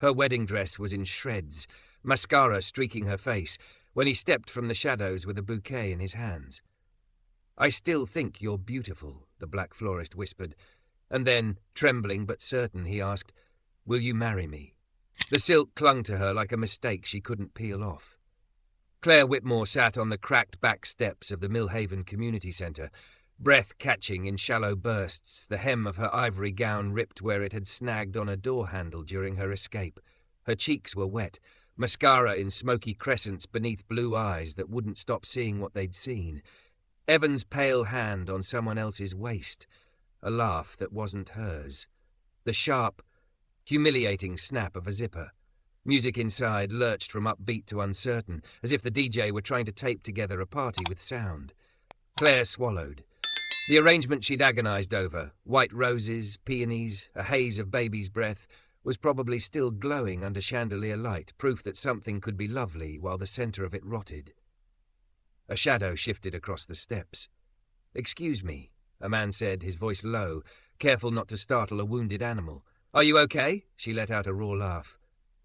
Her wedding dress was in shreds, mascara streaking her face, when he stepped from the shadows with a bouquet in his hands. "I still think you're beautiful," the Black Florist whispered, and then, trembling but certain, he asked, "Will you marry me?" The silk clung to her like a mistake she couldn't peel off. Claire Whitmore sat on the cracked back steps of the Millhaven Community Centre, breath catching in shallow bursts, the hem of her ivory gown ripped where it had snagged on a door handle during her escape. Her cheeks were wet, mascara in smoky crescents beneath blue eyes that wouldn't stop seeing what they'd seen. Evan's pale hand on someone else's waist, a laugh that wasn't hers. The sharp, humiliating snap of a zipper. Music inside lurched from upbeat to uncertain, as if the DJ were trying to tape together a party with sound. Claire swallowed. The arrangement she'd agonized over, white roses, peonies, a haze of baby's breath, was probably still glowing under chandelier light, proof that something could be lovely while the center of it rotted. A shadow shifted across the steps. "Excuse me," a man said, his voice low, careful not to startle a wounded animal. "Are you okay?" She let out a raw laugh.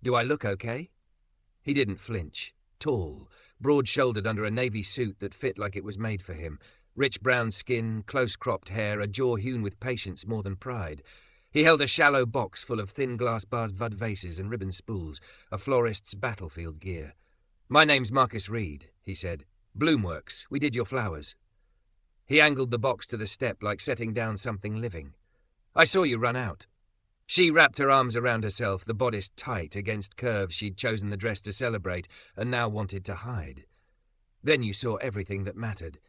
"Do I look okay?" He didn't flinch. Tall, broad-shouldered under a navy suit that fit like it was made for him. Rich brown skin, close-cropped hair, a jaw hewn with patience more than pride. He held a shallow box full of thin glass bars, bud vases and ribbon spools, a florist's battlefield gear. "My name's Marcus Reed," he said. "Bloomworks. We did your flowers." He angled the box to the step like setting down something living. "I saw you run out." She wrapped her arms around herself, the bodice tight against curves she'd chosen the dress to celebrate and now wanted to hide. "Then you saw everything that mattered.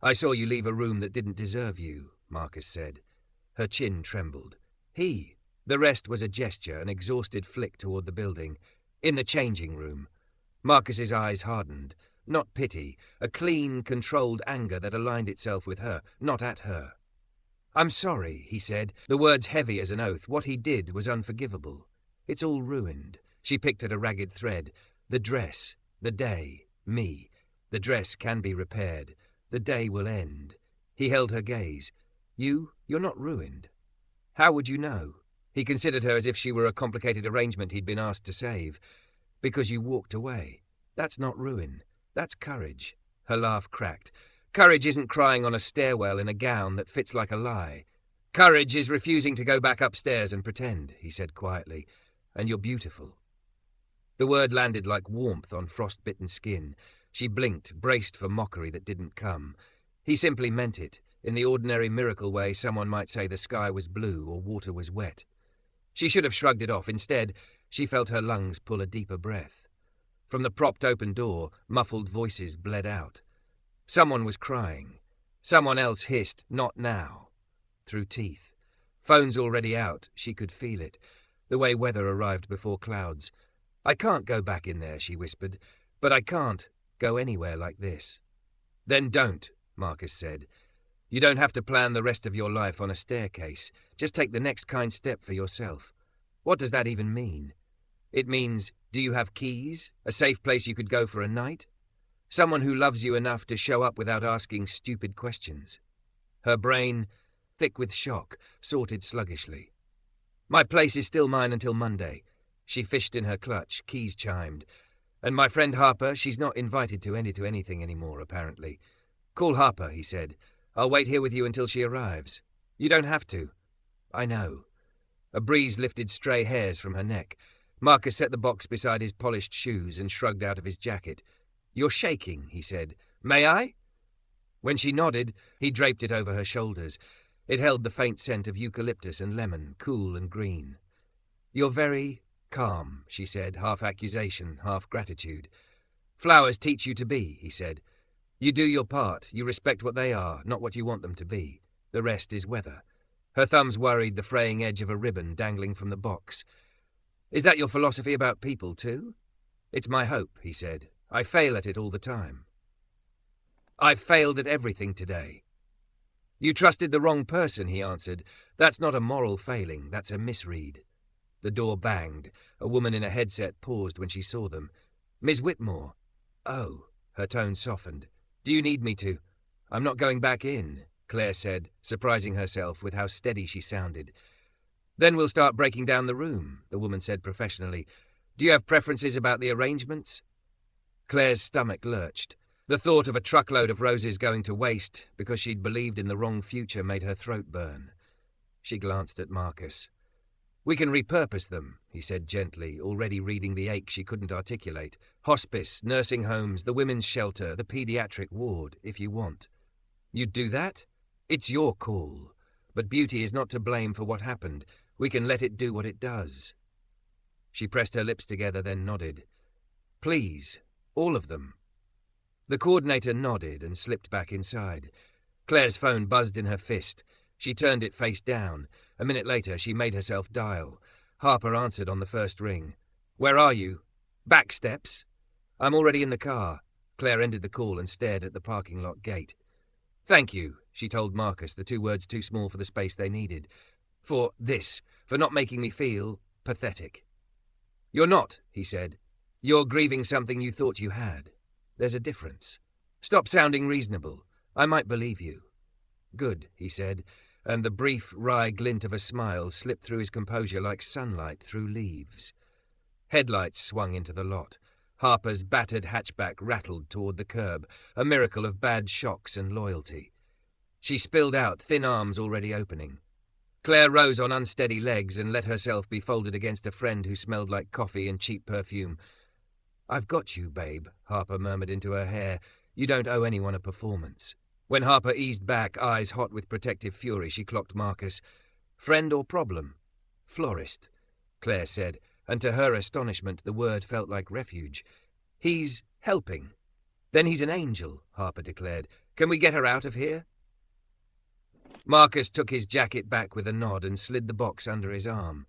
I saw you leave a room that didn't deserve you," Marcus said. Her chin trembled. The rest was a gesture, an exhausted flick toward the building. "In the changing room." Marcus's eyes hardened. Not pity, a clean, controlled anger that aligned itself with her, not at her. "I'm sorry," he said, the words heavy as an oath. What he did was unforgivable. "It's all ruined." She picked at a ragged thread. "The dress, the day, me. The dress can be repaired. The day will end." He held her gaze. You're not ruined." "How would you know?" He considered her as if she were a complicated arrangement he'd been asked to save. "Because you walked away. That's not ruin. That's courage." Her laugh cracked. "Courage isn't crying on a stairwell in a gown that fits like a lie. Courage is refusing to go back upstairs and pretend," he said quietly. "And you're beautiful." The word landed like warmth on frost-bitten skin. She blinked, braced for mockery that didn't come. He simply meant it, in the ordinary miracle way someone might say the sky was blue or water was wet. She should have shrugged it off. Instead, she felt her lungs pull a deeper breath. From the propped-open door, muffled voices bled out. Someone was crying. Someone else hissed, "Not now," through teeth. Phones already out, she could feel it, the way weather arrived before clouds. "I can't go back in there," she whispered, "but I can't go anywhere like this." "Then don't," Marcus said. "You don't have to plan the rest of your life on a staircase. Just take the next kind step for yourself." "What does that even mean?" "It means, do you have keys? A safe place you could go for a night? Someone who loves you enough to show up without asking stupid questions." Her brain, thick with shock, sorted sluggishly. "My place is still mine until Monday." She fished in her clutch, keys chimed. "And my friend Harper, she's not invited to anything anymore, apparently." "Call Harper," he said. "I'll wait here with you until she arrives." "You don't have to." "I know." A breeze lifted stray hairs from her neck. Marcus set the box beside his polished shoes and shrugged out of his jacket. "You're shaking," he said. "May I?" When she nodded, he draped it over her shoulders. It held the faint scent of eucalyptus and lemon, cool and green. "You're very calm," she said, half accusation, half gratitude. "Flowers teach you to be," he said. "You do your part. You respect what they are, not what you want them to be. The rest is weather." Her thumbs worried the fraying edge of a ribbon dangling from the box. "Is that your philosophy about people, too?" "It's my hope," he said. "I fail at it all the time." "I've failed at everything today." "You trusted the wrong person," he answered. "That's not a moral failing, that's a misread." The door banged. A woman in a headset paused when she saw them. "Ms. Whitmore." "Oh." Her tone softened. "Do you need me to?" "I'm not going back in," Claire said, surprising herself with how steady she sounded. Then we'll start breaking down the room, the woman said professionally. Do you have preferences about the arrangements? Claire's stomach lurched. The thought of a truckload of roses going to waste because she'd believed in the wrong future made her throat burn. She glanced at Marcus. We can repurpose them, he said gently, already reading the ache she couldn't articulate. Hospice, nursing homes, the women's shelter, the paediatric ward, if you want. You'd do that? It's your call. But beauty is not to blame for what happened. We can let it do what it does. She pressed her lips together, then nodded. Please, all of them. The coordinator nodded and slipped back inside. Claire's phone buzzed in her fist. She turned it face down. A minute later, she made herself dial. Harper answered on the first ring. Where are you? Back steps. I'm already in the car. Claire ended the call and stared at the parking lot gate. Thank you, she told Marcus, the two words too small for the space they needed. For not making me feel pathetic. You're not, he said. You're grieving something you thought you had. There's a difference. Stop sounding reasonable. I might believe you. Good, he said, and the brief, wry glint of a smile slipped through his composure like sunlight through leaves. Headlights swung into the lot. Harper's battered hatchback rattled toward the curb, a miracle of bad shocks and loyalty. She spilled out, thin arms already opening. Claire rose on unsteady legs and let herself be folded against a friend who smelled like coffee and cheap perfume. I've got you, babe, Harper murmured into her hair. You don't owe anyone a performance. When Harper eased back, eyes hot with protective fury, she clocked Marcus. Friend or problem? Florist, Claire said, and to her astonishment the word felt like refuge. He's helping. Then he's an angel, Harper declared. Can we get her out of here? Marcus took his jacket back with a nod and slid the box under his arm.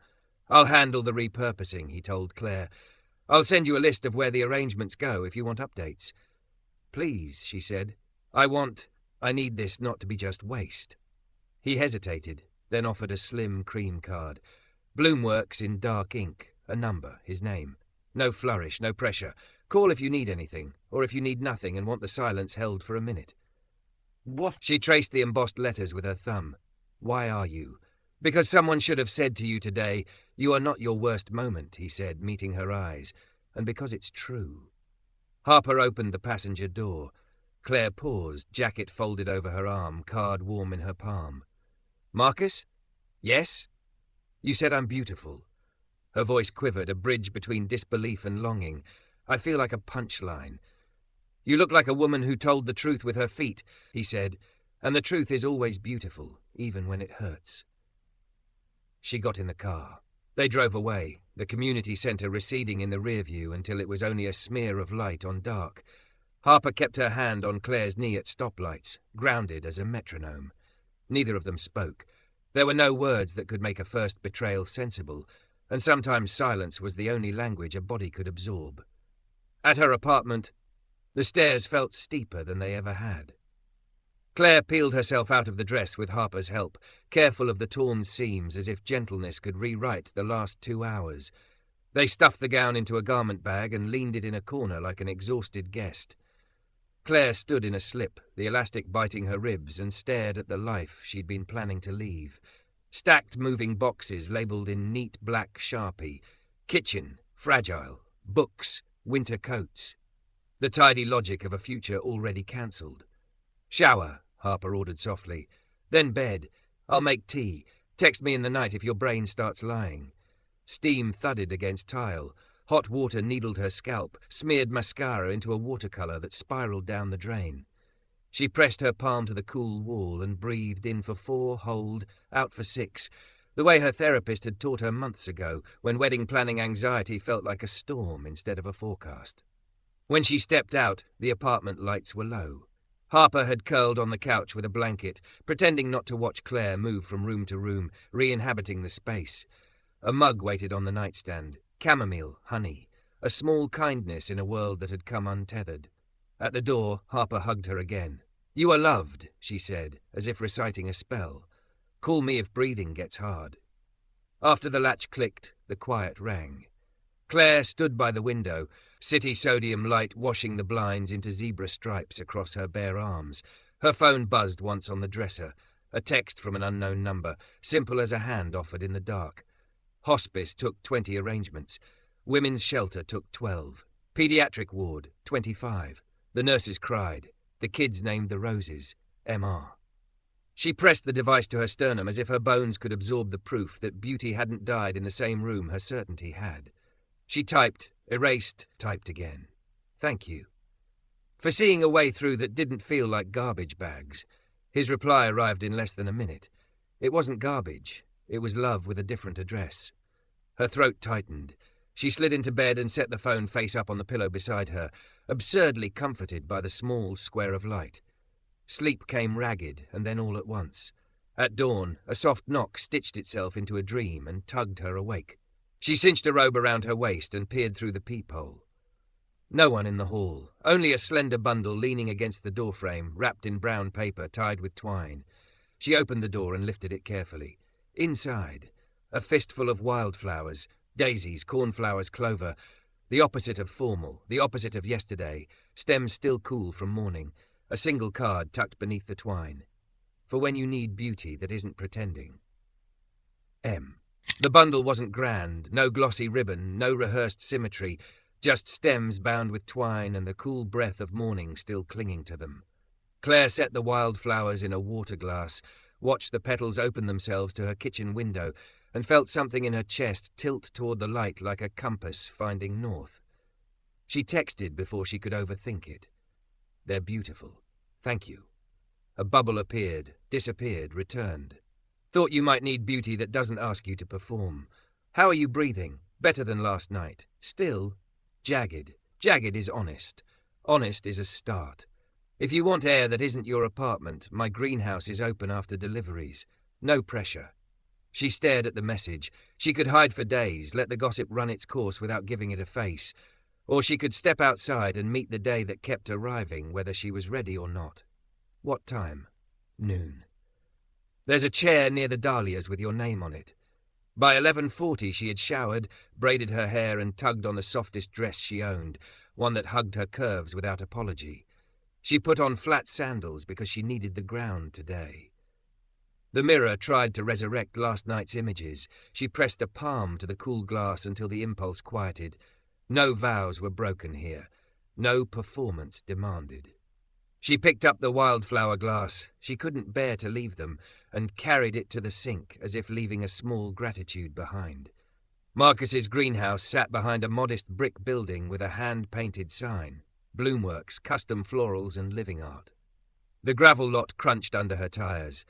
I'll handle the repurposing, he told Claire. I'll send you a list of where the arrangements go if you want updates. Please, she said. I need this not to be just waste. He hesitated, then offered a slim cream card. Bloomworks in dark ink, a number, his name. No flourish, no pressure. Call if you need anything, or if you need nothing and want the silence held for a minute. What? She traced the embossed letters with her thumb. Why are you? Because someone should have said to you today, you are not your worst moment, he said, meeting her eyes, and because it's true. Harper opened the passenger door. Claire paused, jacket folded over her arm, card warm in her palm. Marcus? Yes? You said I'm beautiful. Her voice quivered, a bridge between disbelief and longing. I feel like a punchline. You look like a woman who told the truth with her feet, he said, and the truth is always beautiful, even when it hurts. She got in the car. They drove away, the community centre receding in the rear view until it was only a smear of light on dark. Harper kept her hand on Claire's knee at stoplights, grounded as a metronome. Neither of them spoke. There were no words that could make a first betrayal sensible, and sometimes silence was the only language a body could absorb. At her apartment, the stairs felt steeper than they ever had. Claire peeled herself out of the dress with Harper's help, careful of the torn seams as if gentleness could rewrite the last 2 hours. They stuffed the gown into a garment bag and leaned it in a corner like an exhausted guest. Claire stood in a slip, the elastic biting her ribs, and stared at the life she'd been planning to leave. Stacked moving boxes labelled in neat black Sharpie. Kitchen, fragile. Books, winter coats. The tidy logic of a future already cancelled. Shower, Harper ordered softly. Then bed. I'll make tea. Text me in the night if your brain starts lying. Steam thudded against tile. Hot water needled her scalp, smeared mascara into a watercolour that spiralled down the drain. She pressed her palm to the cool wall and breathed in for 4, hold, out for 6, the way her therapist had taught her months ago, when wedding planning anxiety felt like a storm instead of a forecast. When she stepped out, the apartment lights were low. Harper had curled on the couch with a blanket, pretending not to watch Claire move from room to room, re-inhabiting the space. A mug waited on the nightstand. Chamomile, honey, a small kindness in a world that had come untethered. At the door, Harper hugged her again. You are loved, she said, as if reciting a spell. Call me if breathing gets hard. After the latch clicked, the quiet rang. Claire stood by the window, city sodium light washing the blinds into zebra stripes across her bare arms. Her phone buzzed once on the dresser. A text from an unknown number, simple as a hand offered in the dark. Hospice took 20 arrangements. Women's shelter took 12. Pediatric ward, 25. The nurses cried. The kids named the roses, MR. She pressed the device to her sternum as if her bones could absorb the proof that Beauty hadn't died in the same room her certainty had. She typed, erased, typed again. Thank you. For seeing a way through that didn't feel like garbage bags. His reply arrived in less than a minute. It wasn't garbage. It was love with a different address. Her throat tightened. She slid into bed and set the phone face up on the pillow beside her, absurdly comforted by the small square of light. Sleep came ragged and then all at once. At dawn, a soft knock stitched itself into a dream and tugged her awake. She cinched a robe around her waist and peered through the peephole. No one in the hall, only a slender bundle leaning against the doorframe, wrapped in brown paper tied with twine. She opened the door and lifted it carefully. Inside, a fistful of wildflowers, daisies, cornflowers, clover, the opposite of formal, the opposite of yesterday, stems still cool from morning, a single card tucked beneath the twine. For when you need beauty that isn't pretending. M. The bundle wasn't grand, no glossy ribbon, no rehearsed symmetry, just stems bound with twine and the cool breath of morning still clinging to them. Claire set the wildflowers in a water glass, watched the petals open themselves to her kitchen window, and felt something in her chest tilt toward the light like a compass finding north. She texted before she could overthink it. They're beautiful. Thank you. A bubble appeared, disappeared, returned. Thought you might need beauty that doesn't ask you to perform. How are you breathing? Better than last night. Still, jagged. Jagged is honest. Honest is a start. If you want air that isn't your apartment, my greenhouse is open after deliveries. No pressure. She stared at the message. She could hide for days, let the gossip run its course without giving it a face. Or she could step outside and meet the day that kept arriving, whether she was ready or not. What time? Noon. There's a chair near the dahlias with your name on it. By 11:40 she had showered, braided her hair and tugged on the softest dress she owned, one that hugged her curves without apology. She put on flat sandals because she needed the ground today. The mirror tried to resurrect last night's images. She pressed a palm to the cool glass until the impulse quieted. No vows were broken here. No performance demanded. She picked up the wildflower glass. She couldn't bear to leave them, and carried it to the sink as if leaving a small gratitude behind. Marcus's greenhouse sat behind a modest brick building with a hand-painted sign. Bloomworks, custom florals and living art. The gravel lot crunched under her tires.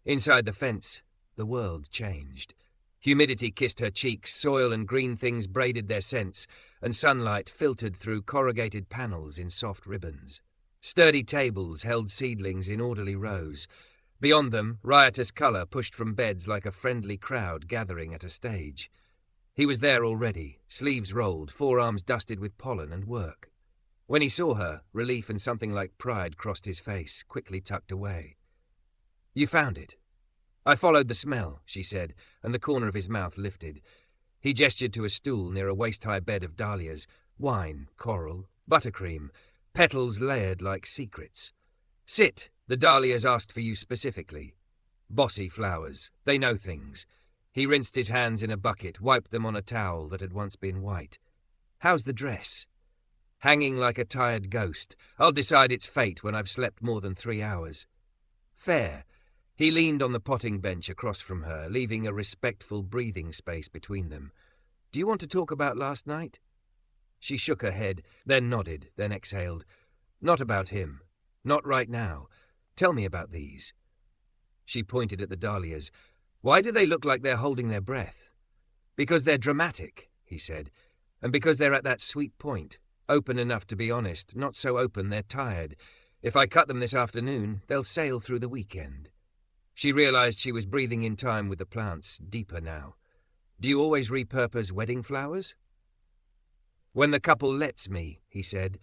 Inside the fence, the world changed. Humidity kissed her cheeks, soil and green things braided their scents, and sunlight filtered through corrugated panels in soft ribbons. Sturdy tables held seedlings in orderly rows. Beyond them, riotous colour pushed from beds like a friendly crowd gathering at a stage. He was there already, sleeves rolled, forearms dusted with pollen and work. When he saw her, relief and something like pride crossed his face, quickly tucked away. "You found it." "I followed the smell," she said, and the corner of his mouth lifted. He gestured to a stool near a waist-high bed of dahlias, wine, coral, buttercream, petals layered like secrets. "Sit, the dahlias asked for you specifically." Bossy flowers, they know things. He rinsed his hands in a bucket, wiped them on a towel that had once been white. "How's the dress?" "Hanging like a tired ghost. I'll decide its fate when I've slept more than 3 hours." "Fair." He leaned on the potting bench across from her, leaving a respectful breathing space between them. "Do you want to talk about last night?" She shook her head, then nodded, then exhaled. "Not about him. Not right now. Tell me about these." She pointed at the dahlias. "Why do they look like they're holding their breath?" "Because they're dramatic," he said, "and because they're at that sweet point. Open enough to be honest, not so open they're tired. If I cut them this afternoon, they'll sail through the weekend." She realized she was breathing in time with the plants, deeper now. "Do you always repurpose wedding flowers?" "When the couple lets me," he said.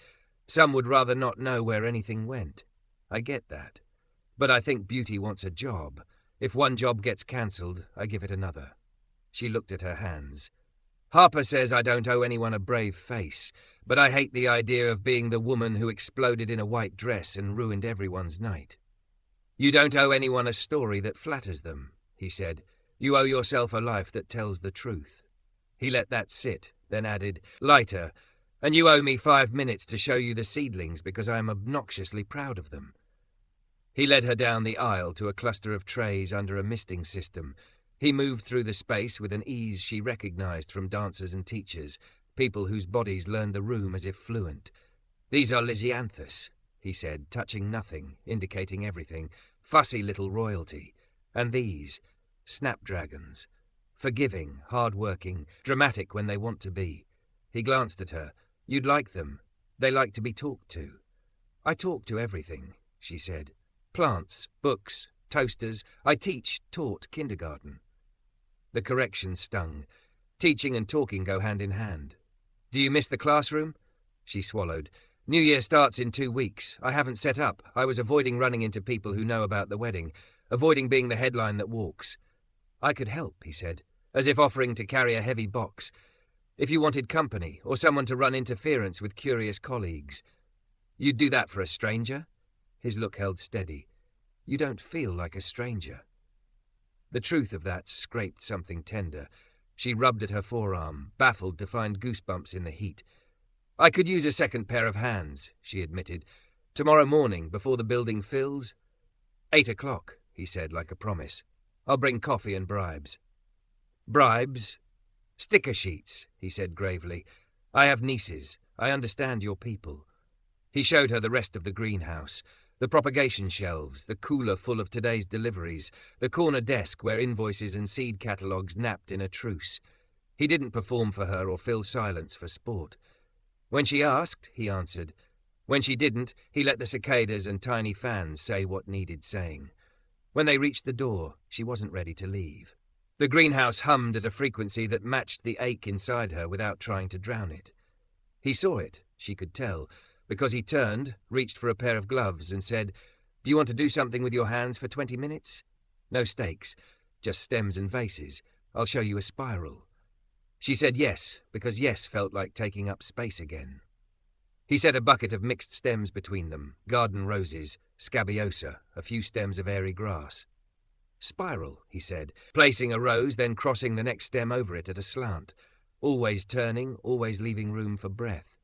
"Some would rather not know where anything went. I get that. But I think beauty wants a job. If one job gets cancelled, I give it another." She looked at her hands. "Harper says I don't owe anyone a brave face, but I hate the idea of being the woman who exploded in a white dress and ruined everyone's night." You don't owe anyone a story that flatters them, he said. You owe yourself a life that tells the truth. He let that sit, then added, lighter, and you owe me 5 minutes to show you the seedlings because I am obnoxiously proud of them. He led her down the aisle to a cluster of trays under a misting system. He moved through the space with an ease she recognized from dancers and teachers, people whose bodies learned the room as if fluent. These are Lysianthus, he said, touching nothing, indicating everything, fussy little royalty. And these, snapdragons, forgiving, hard-working, dramatic when they want to be. He glanced at her. You'd like them. They like to be talked to. I talk to everything, she said. Plants, books, toasters. I taught kindergarten. The correction stung. Teaching and talking go hand in hand. Do you miss the classroom? She swallowed. New Year starts in 2 weeks. I haven't set up. I was avoiding running into people who know about the wedding, avoiding being the headline that walks. I could help, he said, as if offering to carry a heavy box. If you wanted company, or someone to run interference with curious colleagues. You'd do that for a stranger? His look held steady. You don't feel like a stranger. The truth of that scraped something tender. She rubbed at her forearm, baffled to find goosebumps in the heat. I could use a second pair of hands, she admitted. Tomorrow morning, before the building fills? 8 o'clock, he said like a promise. I'll bring coffee and bribes. Bribes? Sticker sheets, he said gravely. I have nieces. I understand your people. He showed her the rest of the greenhouse, the propagation shelves, the cooler full of today's deliveries, the corner desk where invoices and seed catalogues napped in a truce. He didn't perform for her or fill silence for sport. When she asked, he answered. When she didn't, he let the cicadas and tiny fans say what needed saying. When they reached the door, she wasn't ready to leave. The greenhouse hummed at a frequency that matched the ache inside her without trying to drown it. He saw it, she could tell, because he turned, reached for a pair of gloves and said, Do you want to do something with your hands for 20 minutes? No stakes, just stems and vases. I'll show you a spiral. She said yes, because yes felt like taking up space again. He set a bucket of mixed stems between them, garden roses, scabiosa, a few stems of airy grass. Spiral, he said, placing a rose, then crossing the next stem over it at a slant, always turning, always leaving room for breath.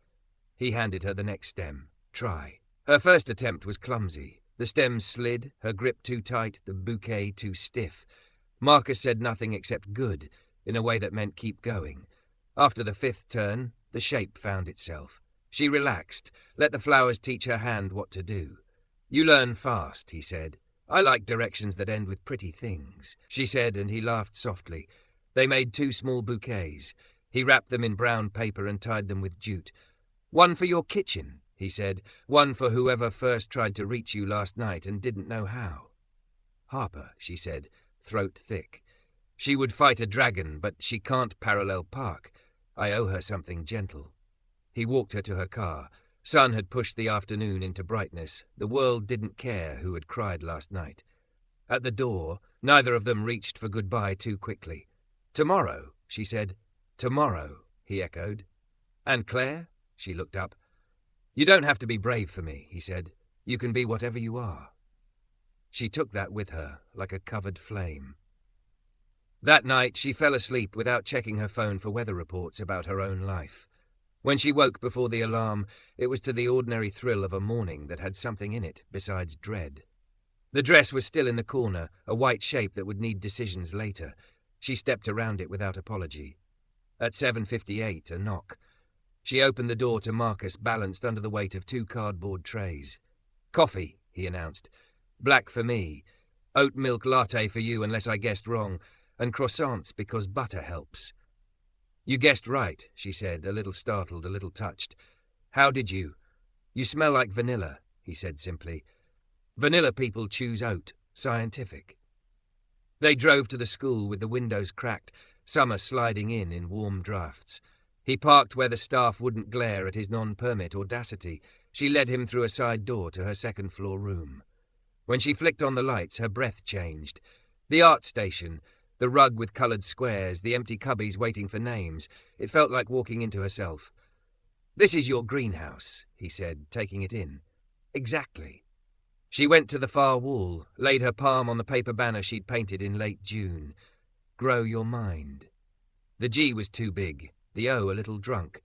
He handed her the next stem. Try. Her first attempt was clumsy. The stems slid, her grip too tight, the bouquet too stiff. Marcus said nothing except good, in a way that meant keep going. After the 5th turn, the shape found itself. She relaxed, let the flowers teach her hand what to do. You learn fast, he said. I like directions that end with pretty things, she said, and he laughed softly. They made 2 small bouquets. He wrapped them in brown paper and tied them with jute. One for your kitchen, he said. One for whoever first tried to reach you last night and didn't know how. Harper, she said, throat thick. She would fight a dragon, but she can't parallel park. I owe her something gentle. He walked her to her car. Sun had pushed the afternoon into brightness. The world didn't care who had cried last night. At the door, neither of them reached for goodbye too quickly. Tomorrow, she said. Tomorrow, he echoed. And Claire? She looked up. You don't have to be brave for me, he said. You can be whatever you are. She took that with her, like a covered flame. That night, she fell asleep without checking her phone for weather reports about her own life. When she woke before the alarm, it was to the ordinary thrill of a morning that had something in it besides dread. The dress was still in the corner, a white shape that would need decisions later. She stepped around it without apology. At 7:58, a knock. She opened the door to Marcus, balanced under the weight of 2 cardboard trays. Coffee, he announced. Black for me. Oat milk latte for you unless I guessed wrong. And croissants because butter helps. You guessed right, she said, a little startled, a little touched. How did you? You smell like vanilla, he said simply. Vanilla people choose oat, scientific. They drove to the school with the windows cracked, summer sliding in warm drafts. He parked where the staff wouldn't glare at his non-permit audacity. She led him through a side door to her second-floor room. When she flicked on the lights, her breath changed. The art station, the rug with coloured squares, the empty cubbies waiting for names. It felt like walking into herself. This is your greenhouse, he said, taking it in. Exactly. She went to the far wall, laid her palm on the paper banner she'd painted in late June. Grow your mind. The G was too big, the O a little drunk.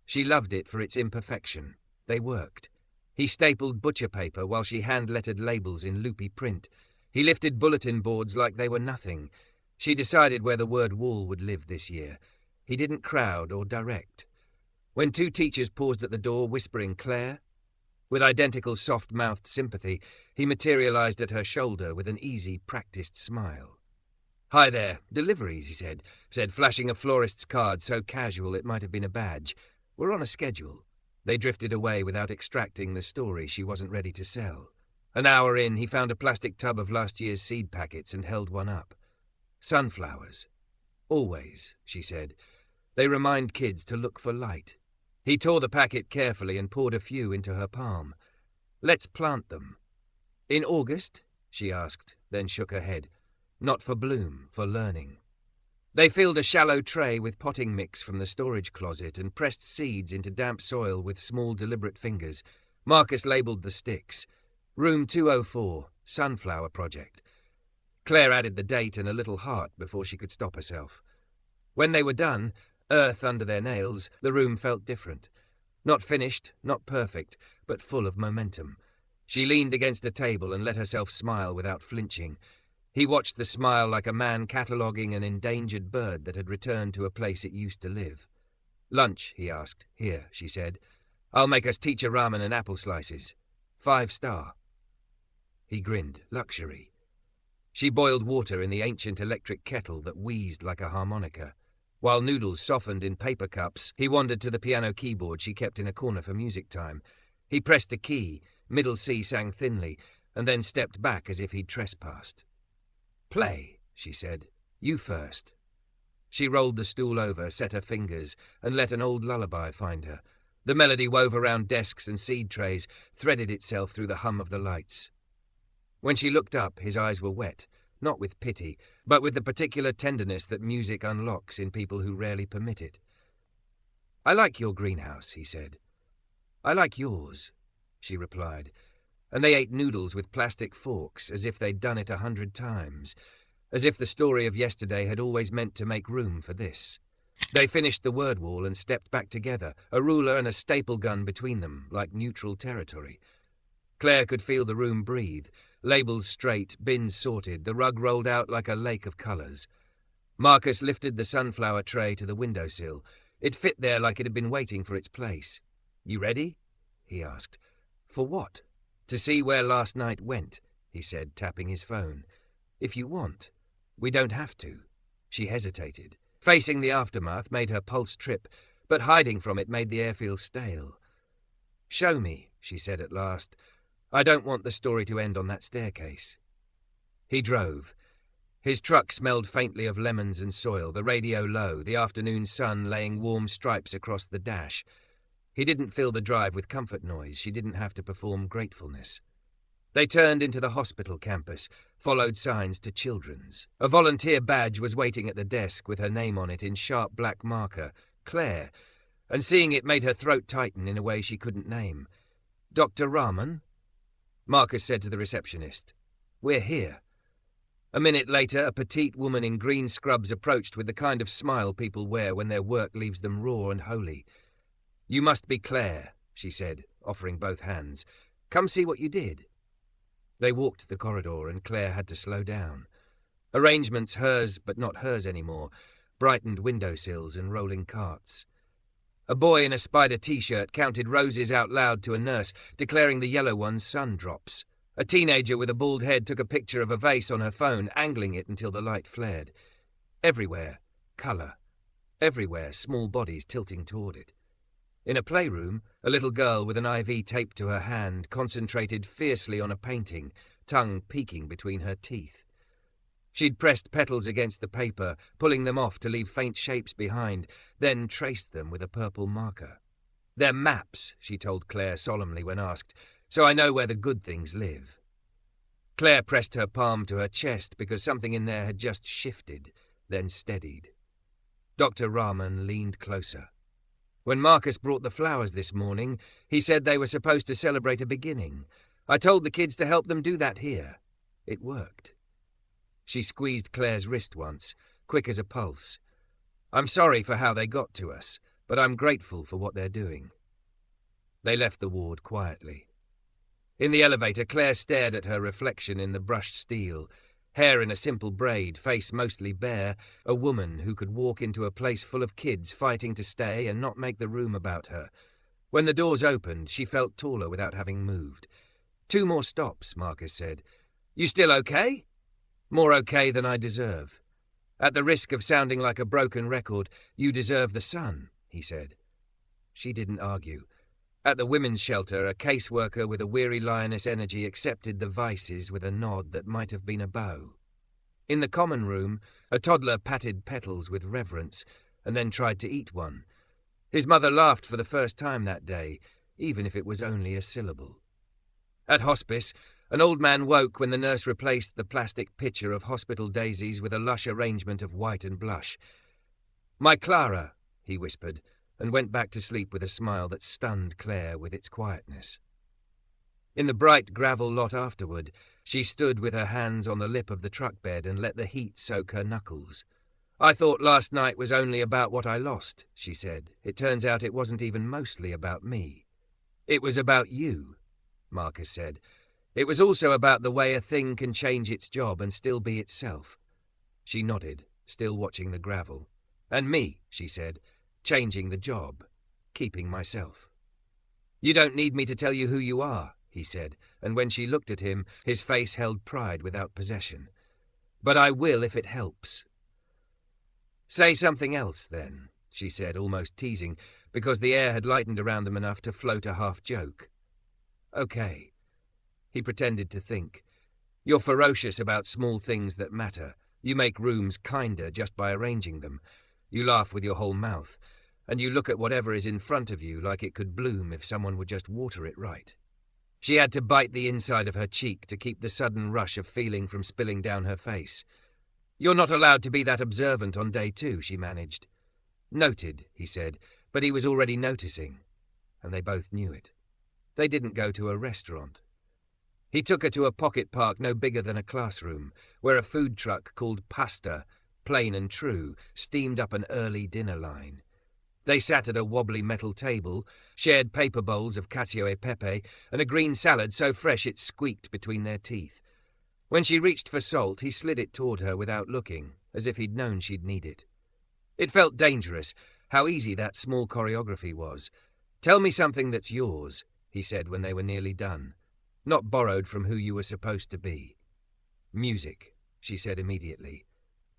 She loved it for its imperfection. They worked. He stapled butcher paper while she hand-lettered labels in loopy print. He lifted bulletin boards like they were nothing. She decided where the word wall would live this year. He didn't crowd or direct. When two teachers paused at the door, whispering "Claire," with identical soft-mouthed sympathy, he materialized at her shoulder with an easy, practiced smile. "Hi there, deliveries," he said, flashing a florist's card so casual it might have been a badge. "We're on a schedule." They drifted away without extracting the story she wasn't ready to sell. An hour in, he found a plastic tub of last year's seed packets and held one up. "Sunflowers. Always," she said. "They remind kids to look for light." He tore the packet carefully and poured a few into her palm. "Let's plant them." "In August?" she asked, then shook her head. "Not for bloom, for learning." They filled a shallow tray with potting mix from the storage closet and pressed seeds into damp soil with small, deliberate fingers. Marcus labelled the sticks. Room 204, Sunflower Project. Claire added the date and a little heart before she could stop herself. When they were done, earth under their nails, the room felt different. Not finished, not perfect, but full of momentum. She leaned against a table and let herself smile without flinching. He watched the smile like a man cataloguing an endangered bird that had returned to a place it used to live. "Lunch," he asked. "Here," she said. "I'll make us teacher ramen and apple slices. 5-star. He grinned. "Luxury." She boiled water in the ancient electric kettle that wheezed like a harmonica. While noodles softened in paper cups, he wandered to the piano keyboard she kept in a corner for music time. He pressed a key, middle C sang thinly, and then stepped back as if he'd trespassed. "Play," she said. "You first." She rolled the stool over, set her fingers, and let an old lullaby find her. The melody wove around desks and seed trays, threaded itself through the hum of the lights. When she looked up, his eyes were wet, not with pity, but with the particular tenderness that music unlocks in people who rarely permit it. "I like your greenhouse," he said. "I like yours," she replied, and they ate noodles with plastic forks as if they'd done it 100 times, as if the story of yesterday had always meant to make room for this. They finished the word wall and stepped back together, a ruler and a staple gun between them, like neutral territory. Claire could feel the room breathe, labels straight, bins sorted, the rug rolled out like a lake of colours. Marcus lifted the sunflower tray to the windowsill. It fit there like it had been waiting for its place. "You ready?" he asked. "For what?" "To see where last night went," he said, tapping his phone. "If you want. We don't have to." She hesitated. Facing the aftermath made her pulse trip, but hiding from it made the air feel stale. "Show me," she said at last. "I don't want the story to end on that staircase." He drove. His truck smelled faintly of lemons and soil, the radio low, the afternoon sun laying warm stripes across the dash. He didn't fill the drive with comfort noise. She didn't have to perform gratefulness. They turned into the hospital campus, followed signs to children's. A volunteer badge was waiting at the desk with her name on it in sharp black marker, Claire, and seeing it made her throat tighten in a way she couldn't name. "Dr. Rahman?" Marcus said to the receptionist. "We're here." A minute later, a petite woman in green scrubs approached with the kind of smile people wear when their work leaves them raw and holy. "You must be Claire," she said, offering both hands. "Come see what you did." They walked the corridor, and Claire had to slow down. Arrangements, hers but not hers anymore, brightened windowsills and rolling carts. A boy in a spider t-shirt counted roses out loud to a nurse, declaring the yellow ones sun drops. A teenager with a bald head took a picture of a vase on her phone, angling it until the light flared. Everywhere, colour. Everywhere, small bodies tilting toward it. In a playroom, a little girl with an IV taped to her hand concentrated fiercely on a painting, tongue peeking between her teeth. She'd pressed petals against the paper, pulling them off to leave faint shapes behind, then traced them with a purple marker. "They're maps," she told Claire solemnly when asked, "so I know where the good things live." Claire pressed her palm to her chest because something in there had just shifted, then steadied. Dr. Rahman leaned closer. "When Marcus brought the flowers this morning, he said they were supposed to celebrate a beginning, I told the kids to help them do that here. It worked." She squeezed Claire's wrist once, quick as a pulse. "I'm sorry for how they got to us, but I'm grateful for what they're doing." They left the ward quietly. In the elevator, Claire stared at her reflection in the brushed steel. Hair in a simple braid, face mostly bare, a woman who could walk into a place full of kids fighting to stay and not make the room about her. When the doors opened, she felt taller without having moved. "2 more stops," Marcus said. "You still okay?" "More okay than I deserve." "At the risk of sounding like a broken record, you deserve the sun," he said. She didn't argue. At the women's shelter, a caseworker with a weary lioness energy accepted the vices with a nod that might have been a bow. In the common room, a toddler patted petals with reverence and then tried to eat one. His mother laughed for the first time that day, even if it was only a syllable. At hospice, an old man woke when the nurse replaced the plastic pitcher of hospital daisies with a lush arrangement of white and blush. "My Clara," he whispered, and went back to sleep with a smile that stunned Claire with its quietness. In the bright gravel lot afterward, she stood with her hands on the lip of the truck bed and let the heat soak her knuckles. "I thought last night was only about what I lost," she said. "It turns out it wasn't even mostly about me." "It was about you," Marcus said. "It was also about the way a thing can change its job and still be itself." She nodded, still watching the gravel. "And me," she said, "changing the job, keeping myself." "You don't need me to tell you who you are," he said, and when she looked at him, his face held pride without possession. "But I will if it helps." "Say something else, then," she said, almost teasing, because the air had lightened around them enough to float a half-joke. "Okay." He pretended to think. "You're ferocious about small things that matter. You make rooms kinder just by arranging them. You laugh with your whole mouth, and you look at whatever is in front of you like it could bloom if someone would just water it right." She had to bite the inside of her cheek to keep the sudden rush of feeling from spilling down her face. "You're not allowed to be that observant on day 2, she managed. "Noted," he said, but he was already noticing, and they both knew it. They didn't go to a restaurant. He took her to a pocket park no bigger than a classroom, where a food truck called Pasta, plain and true, steamed up an early dinner line. They sat at a wobbly metal table, shared paper bowls of cacio e pepe, and a green salad so fresh it squeaked between their teeth. When she reached for salt, he slid it toward her without looking, as if he'd known she'd need it. It felt dangerous, how easy that small choreography was. "Tell me something that's yours," he said when they were nearly done. "Not borrowed from who you were supposed to be." "Music," she said immediately.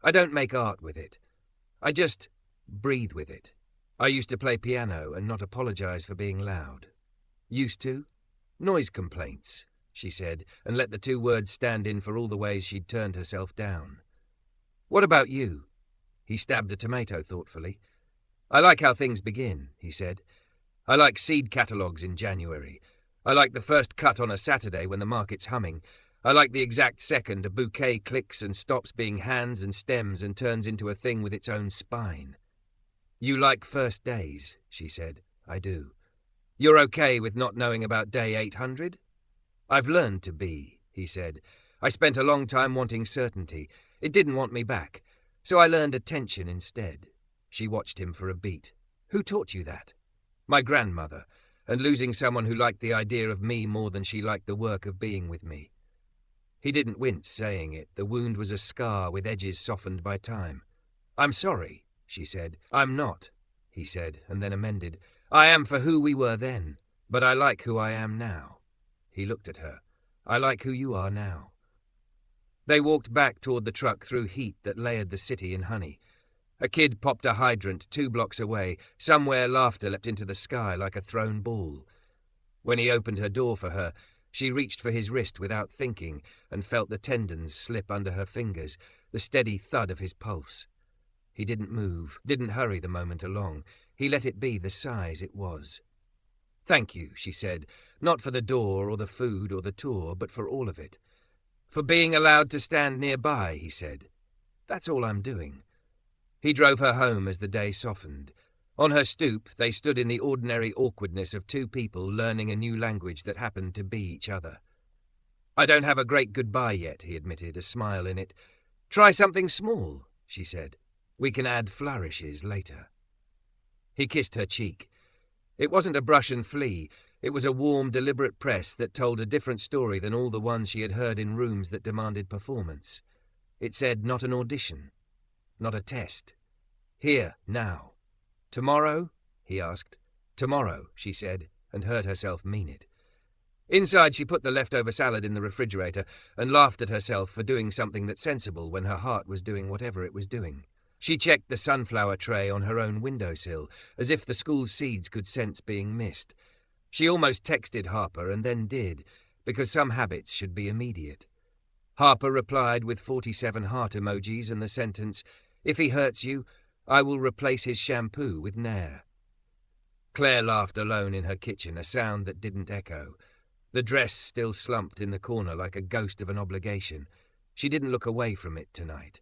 "I don't make art with it. I just breathe with it. I used to play piano and not apologize for being loud." "Used to?" "Noise complaints," she said, and let the 2 words stand in for all the ways she'd turned herself down. "What about you?" He stabbed a tomato thoughtfully. "I like how things begin," he said. "I like seed catalogues in January. I like the first cut on a Saturday when the market's humming. I like the exact second a bouquet clicks and stops being hands and stems and turns into a thing with its own spine." "You like first days," she said. "I do." "You're okay with not knowing about day 800? "I've learned to be," he said. "I spent a long time wanting certainty. It didn't want me back. So I learned attention instead." She watched him for a beat. "Who taught you that?" "My grandmother, and losing someone who liked the idea of me more than she liked the work of being with me." He didn't wince saying it. The wound was a scar with edges softened by time. "I'm sorry," she said. "I'm not," he said, and then amended. "I am for who we were then, but I like who I am now." He looked at her. "I like who you are now." They walked back toward the truck through heat that layered the city in honey. A kid popped a hydrant 2 blocks away. Somewhere laughter leapt into the sky like a thrown ball. When he opened her door for her, she reached for his wrist without thinking and felt the tendons slip under her fingers, the steady thud of his pulse. He didn't move, didn't hurry the moment along. He let it be the size it was. "Thank you," she said, "not for the door or the food or the tour, but for all of it. For being allowed to stand nearby," he said. "That's all I'm doing." He drove her home as the day softened. On her stoop, they stood in the ordinary awkwardness of 2 people learning a new language that happened to be each other. I don't have a great goodbye yet, he admitted, a smile in it. Try something small, she said. We can add flourishes later. He kissed her cheek. It wasn't a brush and flee. It was a warm, deliberate press that told a different story than all the ones she had heard in rooms that demanded performance. It said not an audition, not a test. Here, now. Tomorrow? He asked. Tomorrow, she said, and heard herself mean it. Inside, she put the leftover salad in the refrigerator and laughed at herself for doing something that's sensible when her heart was doing whatever it was doing. She checked the sunflower tray on her own windowsill, as if the school's seeds could sense being missed. She almost texted Harper and then did, because some habits should be immediate. Harper replied with 47 heart emojis and the sentence, "If he hurts you, I will replace his shampoo with Nair." Claire laughed alone in her kitchen, a sound that didn't echo. The dress still slumped in the corner like a ghost of an obligation. She didn't look away from it tonight.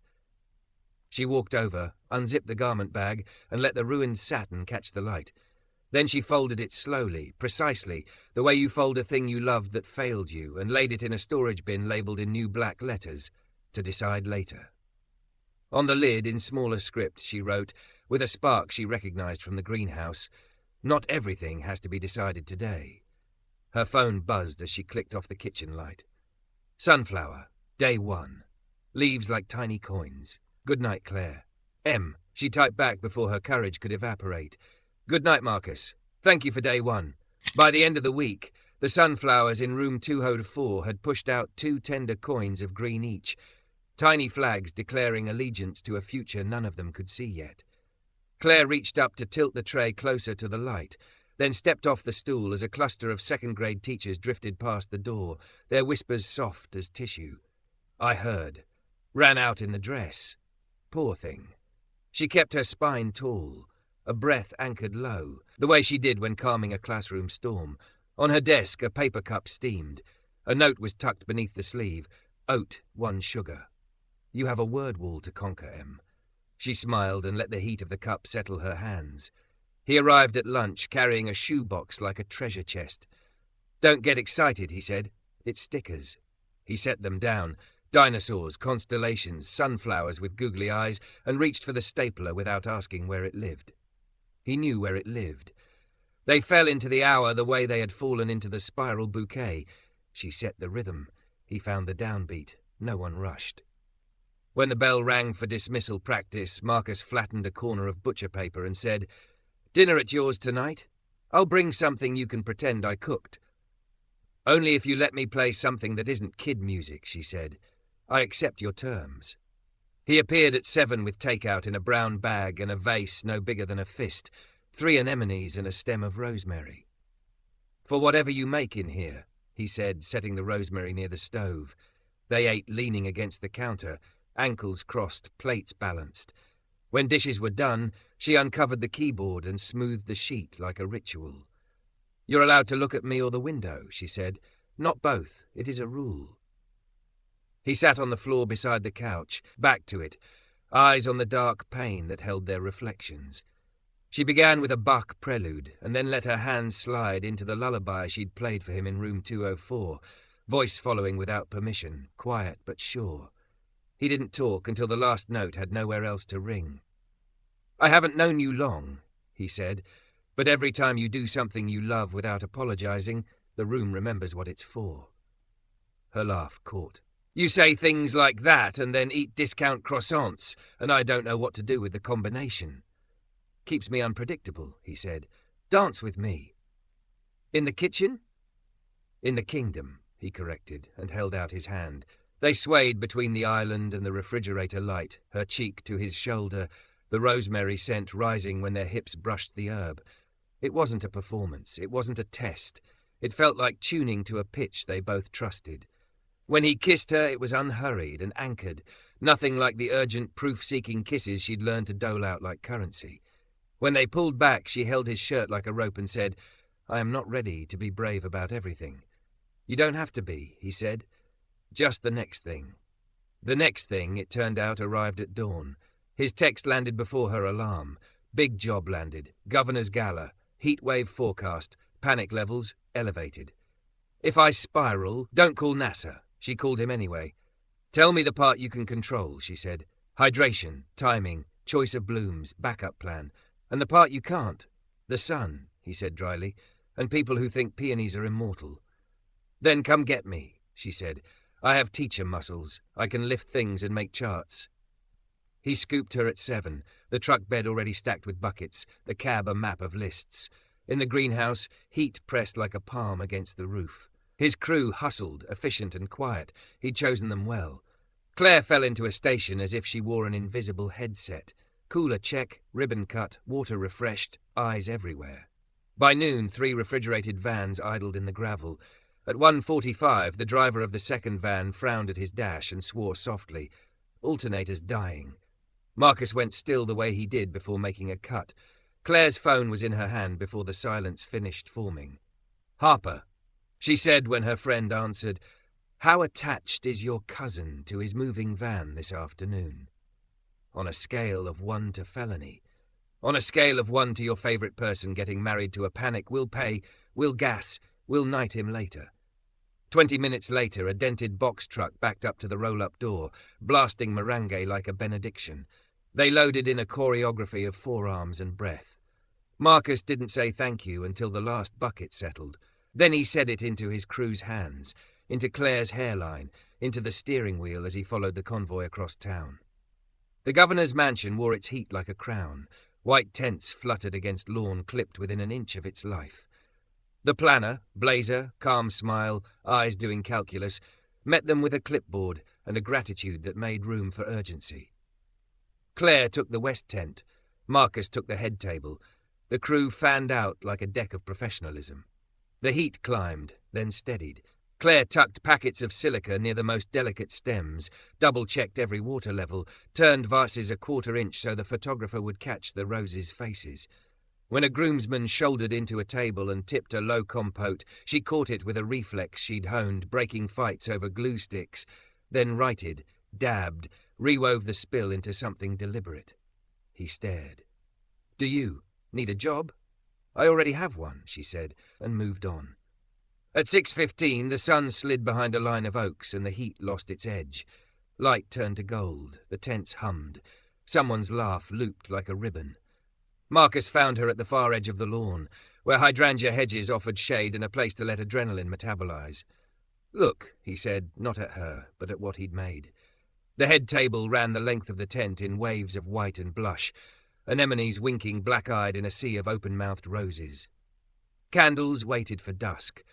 She walked over, unzipped the garment bag, and let the ruined satin catch the light. Then she folded it slowly, precisely, the way you fold a thing you loved that failed you, and laid it in a storage bin labelled in new black letters, to decide later. On the lid, in smaller script, she wrote, with a spark she recognised from the greenhouse, "Not everything has to be decided today." Her phone buzzed as she clicked off the kitchen light. Sunflower, day 1. Leaves like tiny coins. Good night, Claire. M. She typed back before her courage could evaporate. Good night, Marcus. Thank you for day 1. By the end of the week, the sunflowers in room 204 had pushed out 2 tender coins of green each, tiny flags declaring allegiance to a future none of them could see yet. Claire reached up to tilt the tray closer to the light, then stepped off the stool as a cluster of second-grade teachers drifted past the door, their whispers soft as tissue. I heard. Ran out in the dress. Poor thing. She kept her spine tall, a breath anchored low, the way she did when calming a classroom storm. On her desk, a paper cup steamed. A note was tucked beneath the sleeve. Oat, 1 sugar. You have a word wall to conquer, M. She smiled and let the heat of the cup settle her hands. He arrived at lunch, carrying a shoebox like a treasure chest. Don't get excited, he said. It's stickers. He set them down. Dinosaurs, constellations, sunflowers with googly eyes, and reached for the stapler without asking where it lived. He knew where it lived. They fell into the hour the way they had fallen into the spiral bouquet. She set the rhythm. He found the downbeat. No one rushed. When the bell rang for dismissal practice, Marcus flattened a corner of butcher paper and said, "Dinner at yours tonight? I'll bring something you can pretend I cooked." "Only if you let me play something that isn't kid music," she said. "I accept your terms." He appeared at 7 with takeout in a brown bag and a vase no bigger than a fist, 3 anemones and a stem of rosemary. "For whatever you make in here," he said, setting the rosemary near the stove. They ate leaning against the counter, ankles crossed, plates balanced. When dishes were done, she uncovered the keyboard and smoothed the sheet like a ritual. "You're allowed to look at me or the window," she said. "Not both. It is a rule." He sat on the floor beside the couch, back to it, eyes on the dark pane that held their reflections. She began with a Bach prelude, and then let her hands slide into the lullaby she'd played for him in room 204, voice following without permission, quiet but sure. He didn't talk until the last note had nowhere else to ring. "I haven't known you long," he said, "but every time you do something you love without apologizing, the room remembers what it's for." Her laugh caught. "You say things like that and then eat discount croissants, and I don't know what to do with the combination." "Keeps me unpredictable," he said. "Dance with me." "In the kitchen?" "In the kingdom," he corrected, and held out his hand. They swayed between the island and the refrigerator light, her cheek to his shoulder, the rosemary scent rising when their hips brushed the herb. It wasn't a performance. It wasn't a test. It felt like tuning to a pitch they both trusted. When he kissed her, it was unhurried and anchored, nothing like the urgent proof-seeking kisses she'd learned to dole out like currency. When they pulled back, she held his shirt like a rope and said, "I am not ready to be brave about everything." "You don't have to be," he said. "Just the next thing." The next thing, it turned out, arrived at dawn. His text landed before her alarm. Big job landed. Governor's gala. Heat wave forecast. Panic levels elevated. If I spiral, don't call NASA. She called him anyway. Tell me the part you can control, she said. Hydration, timing, choice of blooms, backup plan. And the part you can't. The sun, he said dryly, and people who think peonies are immortal. Then come get me, she said. I have teacher muscles. I can lift things and make charts. He scooped her at 7, the truck bed already stacked with buckets, the cab a map of lists. In the greenhouse, heat pressed like a palm against the roof. His crew hustled, efficient and quiet. He'd chosen them well. Claire fell into a station as if she wore an invisible headset. Cooler check, ribbon cut, water refreshed, eyes everywhere. By noon, 3 refrigerated vans idled in the gravel. At 1:45, the driver of the second van frowned at his dash and swore softly. Alternators dying. Marcus went still the way he did before making a cut. Claire's phone was in her hand before the silence finished forming. Harper, she said when her friend answered, how attached is your cousin to his moving van this afternoon? On a scale of 1 to felony. On a scale of 1 to your favourite person getting married to a panic, we'll pay, we'll gas, we'll knight him later. 20 minutes later, a dented box truck backed up to the roll-up door, blasting merengue like a benediction. They loaded in a choreography of forearms and breath. Marcus didn't say thank you until the last bucket settled. Then he said it into his crew's hands, into Claire's hairline, into the steering wheel as he followed the convoy across town. The governor's mansion wore its heat like a crown. White tents fluttered against lawn clipped within an inch of its life. The planner, blazer, calm smile, eyes doing calculus, met them with a clipboard and a gratitude that made room for urgency. Claire took the west tent. Marcus took the head table. The crew fanned out like a deck of professionalism. The heat climbed, then steadied. Claire tucked packets of silica near the most delicate stems, double-checked every water level, turned vases a 1/4 inch so the photographer would catch the roses' faces. When a groomsman shouldered into a table and tipped a low compote, she caught it with a reflex she'd honed, breaking fights over glue sticks, then righted, dabbed, rewove the spill into something deliberate. He stared. Do you need a job? I already have one, she said, and moved on. At 6:15, the sun slid behind a line of oaks and the heat lost its edge. Light turned to gold, the tents hummed. Someone's laugh looped like a ribbon. Marcus found her at the far edge of the lawn, where hydrangea hedges offered shade and a place to let adrenaline metabolize. Look, he said, not at her, but at what he'd made. The head table ran the length of the tent in waves of white and blush, anemones winking black-eyed in a sea of open-mouthed roses. Candles waited for dusk.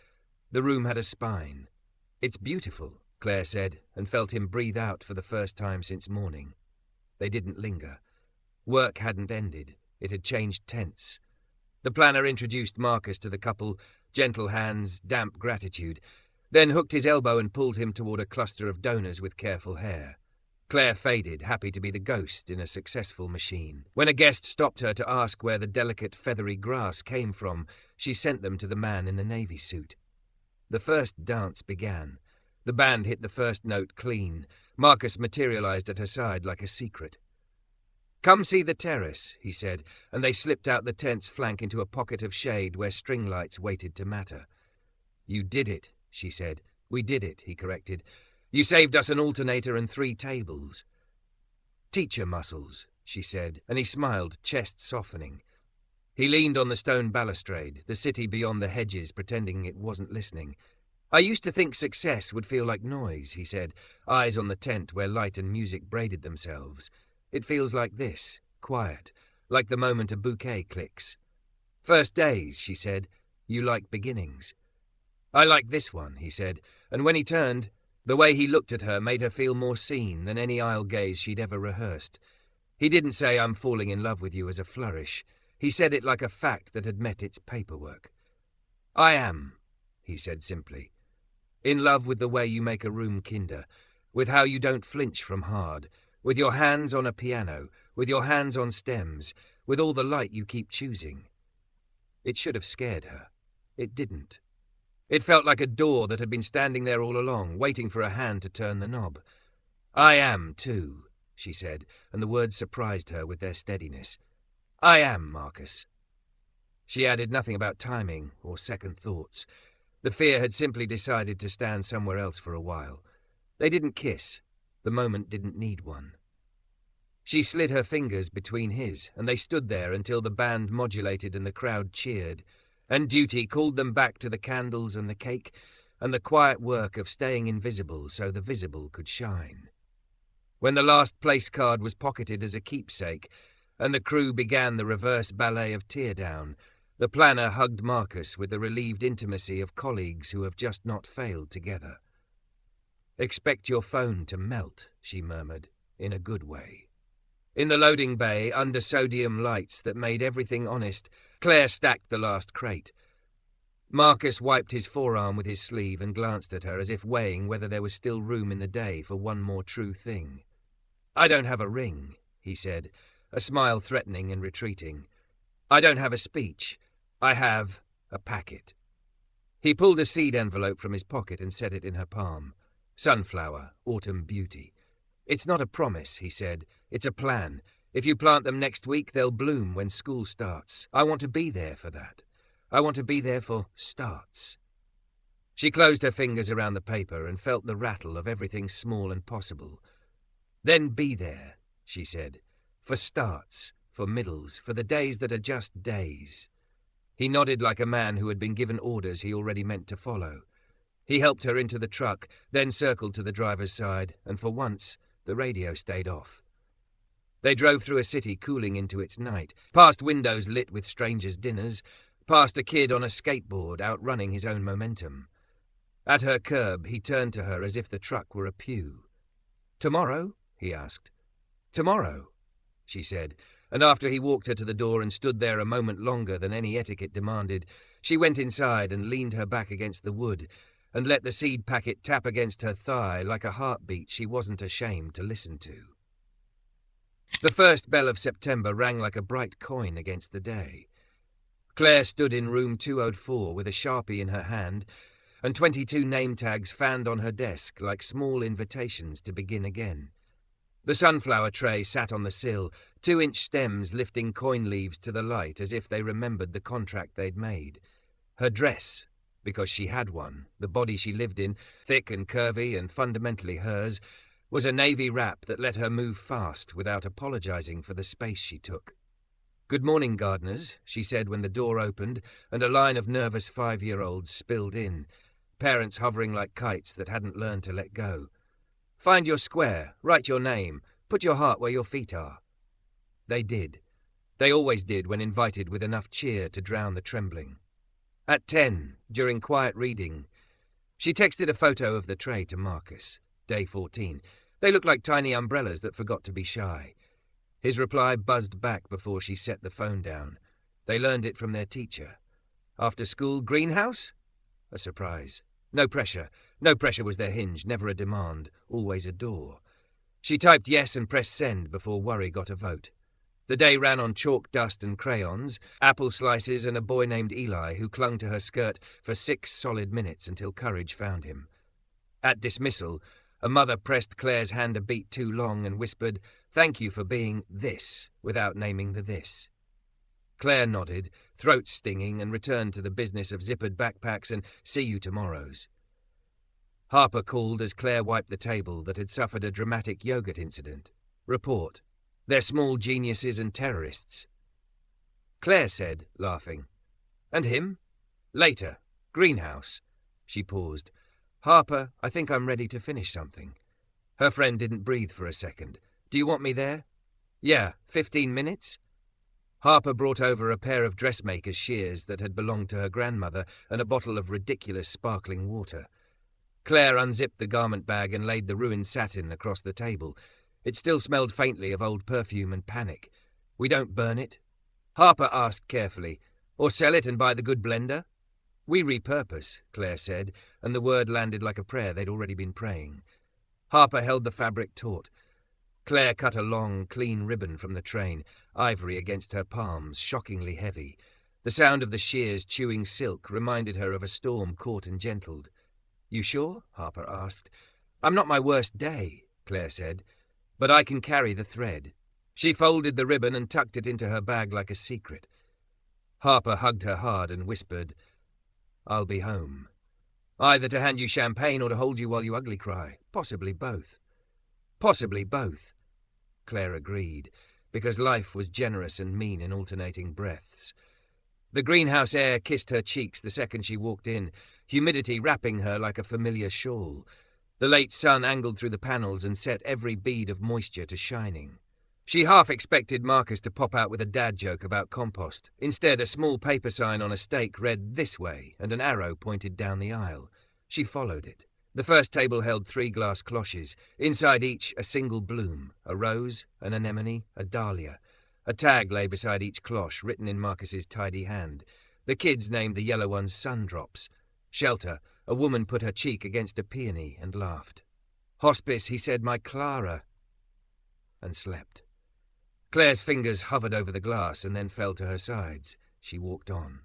The room had a spine. It's beautiful, Claire said, and felt him breathe out for the first time since morning. They didn't linger. Work hadn't ended. It had changed tense. The planner introduced Marcus to the couple, gentle hands, damp gratitude, then hooked his elbow and pulled him toward a cluster of donors with careful hair. Claire faded, happy to be the ghost in a successful machine. When a guest stopped her to ask where the delicate feathery grass came from, she sent them to the man in the navy suit. The first dance began. The band hit the first note clean. Marcus materialized at her side like a secret. Come see the terrace, he said, and they slipped out the tent's flank into a pocket of shade where string lights waited to matter. You did it, she said. We did it, he corrected. You saved us an alternator and 3 tables. Teacher muscles, she said, and he smiled, chest softening. He leaned on the stone balustrade, the city beyond the hedges, pretending it wasn't listening. I used to think success would feel like noise, he said, eyes on the tent where light and music braided themselves. It feels like this, quiet, like the moment a bouquet clicks. First days, she said. You like beginnings. I like this one, he said, and when he turned, the way he looked at her made her feel more seen than any aisle gaze she'd ever rehearsed. He didn't say I'm falling in love with you as a flourish. He said it like a fact that had met its paperwork. I am, he said simply. In love with the way you make a room kinder, with how you don't flinch from hard, with your hands on a piano, with your hands on stems, with all the light you keep choosing. It should have scared her. It didn't. It felt like a door that had been standing there all along, waiting for a hand to turn the knob. I am, too, she said, and the words surprised her with their steadiness. I am, Marcus. She added nothing about timing or second thoughts. The fear had simply decided to stand somewhere else for a while. They didn't kiss. The moment didn't need one. She slid her fingers between his, and they stood there until the band modulated and the crowd cheered, and duty called them back to the candles and the cake, and the quiet work of staying invisible so the visible could shine. When the last place card was pocketed as a keepsake, and the crew began the reverse ballet of teardown, the planner hugged Marcus with the relieved intimacy of colleagues who have just not failed together. "Expect your phone to melt," she murmured, in a good way. In the loading bay, under sodium lights that made everything honest, Claire stacked the last crate. Marcus wiped his forearm with his sleeve and glanced at her as if weighing whether there was still room in the day for one more true thing. "I don't have a ring," he said, a smile threatening and retreating. "I don't have a speech. I have a packet." He pulled a seed envelope from his pocket and set it in her palm. "Sunflower, autumn beauty. It's not a promise," he said. "It's a plan. If you plant them next week, they'll bloom when school starts. I want to be there for that. I want to be there for starts." She closed her fingers around the paper and felt the rattle of everything small and possible. "Then be there," she said, "for starts, for middles, for the days that are just days." He nodded like a man who had been given orders he already meant to follow. He helped her into the truck, then circled to the driver's side, and for once, the radio stayed off. They drove through a city cooling into its night, past windows lit with strangers' dinners, past a kid on a skateboard outrunning his own momentum. At her curb, he turned to her as if the truck were a pew. "Tomorrow?" he asked. "Tomorrow," she said, and after he walked her to the door and stood there a moment longer than any etiquette demanded, she went inside and leaned her back against the wood and let the seed packet tap against her thigh like a heartbeat she wasn't ashamed to listen to. The first bell of September rang like a bright coin against the day. Claire stood in room 204 with a Sharpie in her hand and 22 name tags fanned on her desk like small invitations to begin again. The sunflower tray sat on the sill, 2-inch stems lifting coin leaves to the light as if they remembered the contract they'd made. Her dress, because she had one, the body she lived in, thick and curvy and fundamentally hers, was a navy wrap that let her move fast without apologizing for the space she took. "Good morning, gardeners," she said when the door opened and a line of nervous 5-year-olds spilled in, parents hovering like kites that hadn't learned to let go. "Find your square, write your name, put your heart where your feet are." They did. They always did when invited with enough cheer to drown the trembling. At 10, during quiet reading, she texted a photo of the tray to Marcus. Day 14. They looked like tiny umbrellas that forgot to be shy. His reply buzzed back before she set the phone down. They learned it from their teacher. After school, greenhouse? A surprise. No pressure. No pressure was their hinge, never a demand, always a door. She typed yes and pressed send before worry got a vote. The day ran on chalk dust and crayons, apple slices and a boy named Eli who clung to her skirt for 6 solid minutes until courage found him. At dismissal, a mother pressed Claire's hand a beat too long and whispered, "Thank you for being this," without naming the this. Claire nodded, throat stinging, and returned to the business of zippered backpacks and see-you-tomorrows. Harper called as Claire wiped the table that had suffered a dramatic yogurt incident. Report. They're small geniuses and terrorists. Claire said, laughing. "And him?" "Later. Greenhouse." She paused. "Harper, I think I'm ready to finish something." Her friend didn't breathe for a second. "Do you want me there?" "Yeah, 15 minutes?" Harper brought over a pair of dressmaker's shears that had belonged to her grandmother and a bottle of ridiculous sparkling water. Claire unzipped the garment bag and laid the ruined satin across the table. It still smelled faintly of old perfume and panic. "We don't burn it?" Harper asked carefully. "Or sell it and buy the good blender?" "We repurpose," Claire said, and the word landed like a prayer they'd already been praying. Harper held the fabric taut. Claire cut a long, clean ribbon from the train, ivory against her palms, shockingly heavy. The sound of the shears chewing silk reminded her of a storm caught and gentled. "You sure?" Harper asked. "I'm not my worst day," Claire said, "but I can carry the thread." She folded the ribbon and tucked it into her bag like a secret. Harper hugged her hard and whispered, "I'll be home." Either to hand you champagne or to hold you while you ugly cry. Possibly both. Possibly both. Claire agreed, because life was generous and mean in alternating breaths. The greenhouse air kissed her cheeks the second she walked in, humidity wrapping her like a familiar shawl. The late sun angled through the panels and set every bead of moisture to shining. She half expected Marcus to pop out with a dad joke about compost. Instead, a small paper sign on a stake read "This way," and an arrow pointed down the aisle. She followed it. The first table held 3 glass cloches, inside each a single bloom, a rose, an anemone, a dahlia. A tag lay beside each cloche, written in Marcus's tidy hand. The kids named the yellow ones Sundrops. Shelter, a woman put her cheek against a peony and laughed. Hospice, he said, my Clara, and slept. Claire's fingers hovered over the glass and then fell to her sides. She walked on.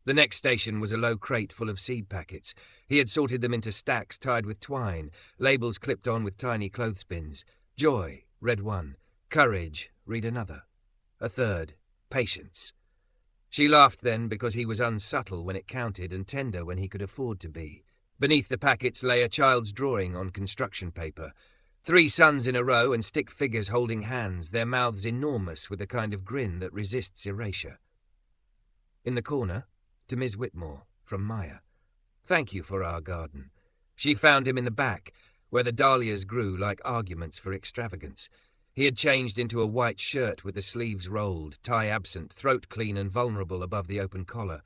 The next station was a low crate full of seed packets. He had sorted them into stacks tied with twine, labels clipped on with tiny clothespins. Joy, read one. Courage, read another. A third, patience. She laughed then because he was unsubtle when it counted and tender when he could afford to be. Beneath the packets lay a child's drawing on construction paper. 3 suns in a row and stick figures holding hands, their mouths enormous with a kind of grin that resists erasure. In the corner, to Miss Whitmore, from Maya. Thank you for our garden. She found him in the back, where the dahlias grew like arguments for extravagance. He had changed into a white shirt with the sleeves rolled, tie absent, throat clean and vulnerable above the open collar.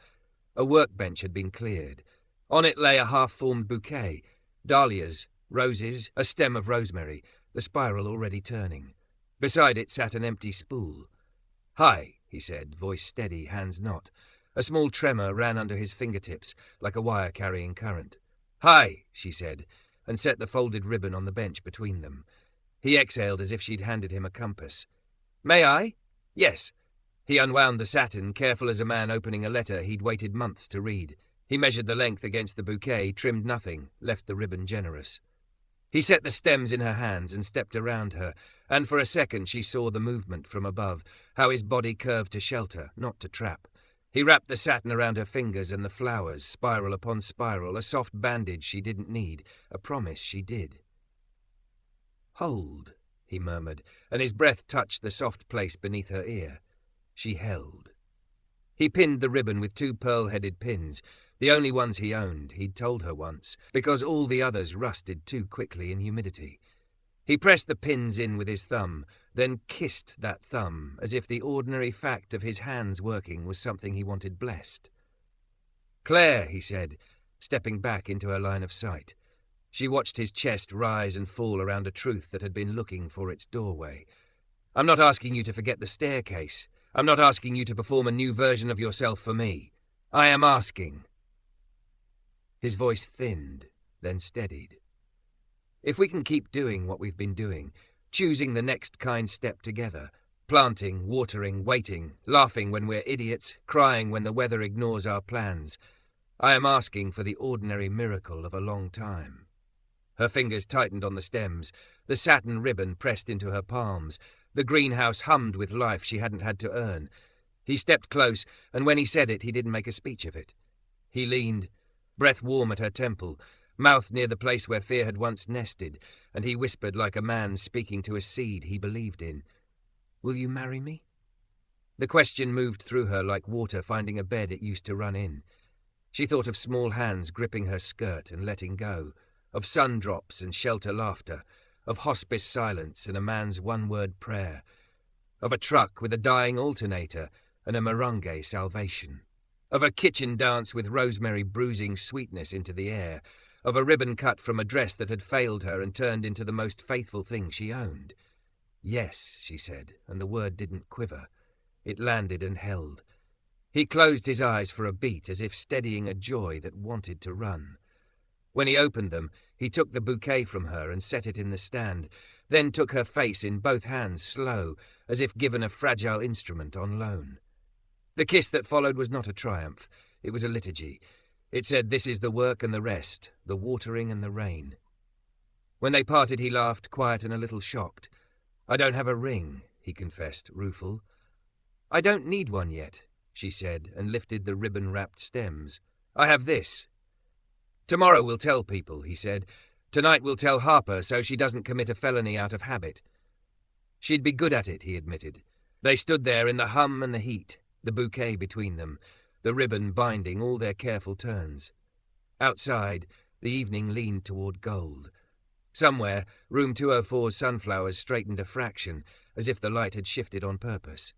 A workbench had been cleared. On it lay a half-formed bouquet, dahlias, roses, a stem of rosemary, the spiral already turning. Beside it sat an empty spool. Hi, he said, voice steady, hands not. A small tremor ran under his fingertips, like a wire carrying current. Hi, she said, and set the folded ribbon on the bench between them. He exhaled as if she'd handed him a compass. May I? Yes. He unwound the satin, careful as a man opening a letter he'd waited months to read. He measured the length against the bouquet, trimmed nothing, left the ribbon generous. He set the stems in her hands and stepped around her, and for a second she saw the movement from above, how his body curved to shelter, not to trap. He wrapped the satin around her fingers and the flowers, spiral upon spiral, a soft bandage she didn't need, a promise she did. Hold, he murmured, and his breath touched the soft place beneath her ear. She held. He pinned the ribbon with 2 pearl-headed pins, the only ones he owned, he'd told her once, because all the others rusted too quickly in humidity. He pressed the pins in with his thumb, then kissed that thumb, as if the ordinary fact of his hands working was something he wanted blessed. Claire, he said, stepping back into her line of sight. She watched his chest rise and fall around a truth that had been looking for its doorway. I'm not asking you to forget the staircase. I'm not asking you to perform a new version of yourself for me. I am asking. His voice thinned, then steadied. If we can keep doing what we've been doing, choosing the next kind step together, planting, watering, waiting, laughing when we're idiots, crying when the weather ignores our plans, I am asking for the ordinary miracle of a long time. Her fingers tightened on the stems, the satin ribbon pressed into her palms, the greenhouse hummed with life she hadn't had to earn. He stepped close, and when he said it, he didn't make a speech of it. He leaned, breath warm at her temple, mouth near the place where fear had once nested, and he whispered like a man speaking to a seed he believed in. Will you marry me? The question moved through her like water finding a bed it used to run in. She thought of small hands gripping her skirt and letting go, of sun drops and shelter laughter, of hospice silence and a man's one-word prayer, of a truck with a dying alternator and a merengue salvation, of a kitchen dance with rosemary bruising sweetness into the air, of a ribbon cut from a dress that had failed her and turned into the most faithful thing she owned. Yes, she said, and the word didn't quiver. It landed and held. He closed his eyes for a beat as if steadying a joy that wanted to run. When he opened them, he took the bouquet from her and set it in the stand, then took her face in both hands slow, as if given a fragile instrument on loan. The kiss that followed was not a triumph. It was a liturgy. It said, this is the work and the rest, the watering and the rain. When they parted, he laughed, quiet and a little shocked. I don't have a ring, he confessed, rueful. I don't need one yet, she said, and lifted the ribbon-wrapped stems. I have this. "Tomorrow we'll tell people," he said. "Tonight we'll tell Harper so she doesn't commit a felony out of habit." She'd be good at it, he admitted. They stood there in the hum and the heat, the bouquet between them, the ribbon binding all their careful turns. Outside, the evening leaned toward gold. Somewhere, room 204's sunflowers straightened a fraction, as if the light had shifted on purpose.